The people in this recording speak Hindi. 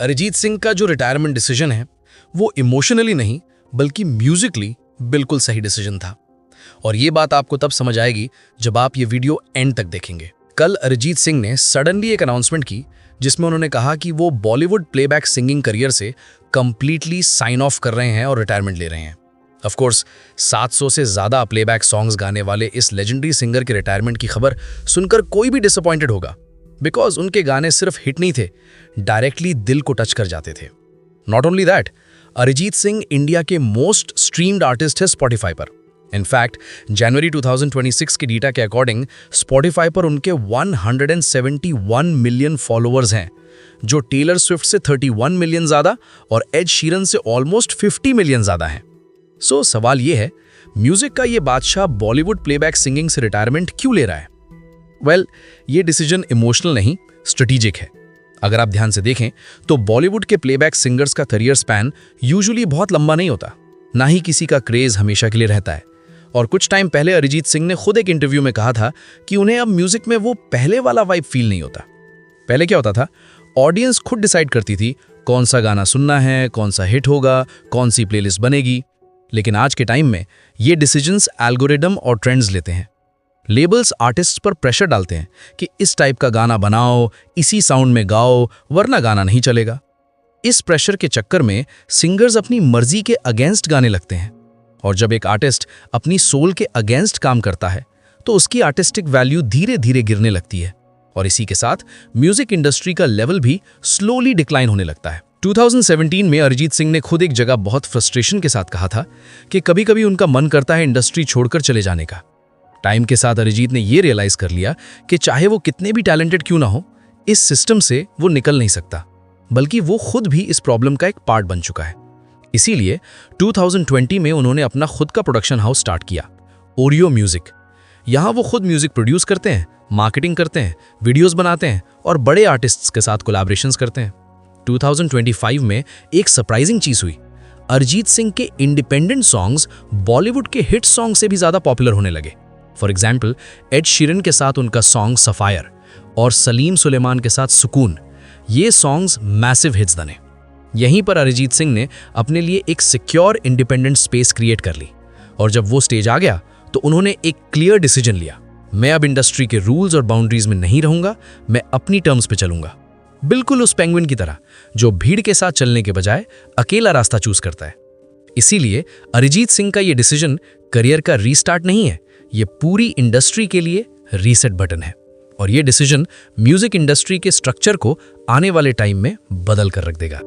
अरिजीत सिंह का जो रिटायरमेंट डिसीजन है वो इमोशनली नहीं बल्कि म्यूजिकली बिल्कुल सही डिसीजन था। और ये बात आपको तब समझ आएगी जब आप ये वीडियो एंड तक देखेंगे। कल अरिजीत सिंह ने सडनली एक अनाउंसमेंट की जिसमें उन्होंने कहा कि वो बॉलीवुड प्लेबैक सिंगिंग करियर से कंप्लीटली साइन ऑफ कर रहे हैं और रिटायरमेंट ले रहे हैं। ऑफ कोर्स 700 से ज़्यादा प्लेबैक सॉन्ग्स गाने वाले इस लेजेंडरी सिंगर के रिटायरमेंट की खबर सुनकर कोई भी डिसअपॉइंटेड होगा, बिकॉज उनके गाने सिर्फ हिट नहीं थे, डायरेक्टली दिल को टच कर जाते थे। Not only that, Arijit Singh India के मोस्ट स्ट्रीम्ड आर्टिस्ट है स्पॉटिफाई पर। इनफैक्ट जनवरी 2026 के डेटा के अकॉर्डिंग स्पॉटिफाई पर उनके 171 मिलियन फॉलोअर्स हैं, जो टेलर स्विफ्ट से 31 मिलियन ज़्यादा और एड शीरन से ऑलमोस्ट 50 मिलियन ज़्यादा हैं। सो सवाल ये है, म्यूजिक का ये बादशाह बॉलीवुड प्लेबैक सिंगिंग से रिटायरमेंट क्यों ले रहा है? वेल, ये डिसीजन इमोशनल नहीं, स्ट्रेटेजिक है। अगर आप ध्यान से देखें तो बॉलीवुड के प्लेबैक सिंगर्स का करियर स्पैन यूजुअली बहुत लंबा नहीं होता, ना ही किसी का क्रेज हमेशा के लिए रहता है। और कुछ टाइम पहले अरिजीत सिंह ने खुद एक इंटरव्यू में कहा था कि उन्हें अब म्यूजिक में वो पहले वाला वाइब फील नहीं होता। पहले क्या होता था, ऑडियंस खुद डिसाइड करती थी कौन सा गाना सुनना है, कौन सा हिट होगा, कौन सी प्लेलिस्ट बनेगी। लेकिन आज के टाइम में ये डिसीजंस एल्गोरिदम और ट्रेंड्स लेते हैं। लेबल्स आर्टिस्ट्स पर प्रेशर डालते हैं कि इस टाइप का गाना बनाओ, इसी साउंड में गाओ, वरना गाना नहीं चलेगा। इस प्रेशर के चक्कर में सिंगर्स अपनी मर्जी के अगेंस्ट गाने लगते हैं, और जब एक आर्टिस्ट अपनी सोल के अगेंस्ट काम करता है तो उसकी आर्टिस्टिक वैल्यू धीरे धीरे गिरने लगती है, और इसी के साथ म्यूजिक इंडस्ट्री का लेवल भी स्लोली डिक्लाइन होने लगता है। 2017 में अरिजीत सिंह ने खुद एक जगह बहुत फ्रस्ट्रेशन के साथ कहा था कि कभी कभी उनका मन करता है इंडस्ट्री छोड़कर चले जाने का। टाइम के साथ अरिजीत ने यह रियलाइज कर लिया कि चाहे वो कितने भी टैलेंटेड क्यों ना हो, इस सिस्टम से वो निकल नहीं सकता, बल्कि वो खुद भी इस प्रॉब्लम का एक पार्ट बन चुका है। इसीलिए 2020 में उन्होंने अपना खुद का प्रोडक्शन हाउस स्टार्ट किया, ओरियो म्यूजिक। यहाँ वो खुद म्यूजिक प्रोड्यूस करते हैं, मार्केटिंग करते हैं, वीडियोस बनाते हैं और बड़े आर्टिस्ट्स के साथ कोलैबोरेशंस करते हैं। 2025 में एक सरप्राइजिंग चीज हुई, अरिजीत सिंह के इंडिपेंडेंट सॉन्ग्स बॉलीवुड के हिट सॉन्ग से भी ज्यादा पॉपुलर होने लगे। फॉर एग्जाम्पल, एड शीरन के साथ उनका सॉन्ग सफायर और सलीम सुलेमान के साथ सुकून, ये सॉन्ग्स मैसिव हिट्स बने। यहीं पर अरिजीत सिंह ने अपने लिए एक सिक्योर इंडिपेंडेंट स्पेस क्रिएट कर ली, और जब वो स्टेज आ गया तो उन्होंने एक क्लियर डिसीजन लिया, मैं अब इंडस्ट्री के रूल्स और बाउंड्रीज में नहीं रहूंगा, मैं अपनी टर्म्स पे चलूंगा। बिल्कुल उस पेंगुइन की तरह जो भीड़ के साथ चलने के बजाय अकेला रास्ता चूज करता है। इसीलिए अरिजीत सिंह का ये डिसीजन करियर का रीस्टार्ट नहीं है, ये पूरी इंडस्ट्री के लिए रीसेट बटन है। और ये डिसीजन म्यूजिक इंडस्ट्री के स्ट्रक्चर को आने वाले टाइम में बदल कर रख देगा।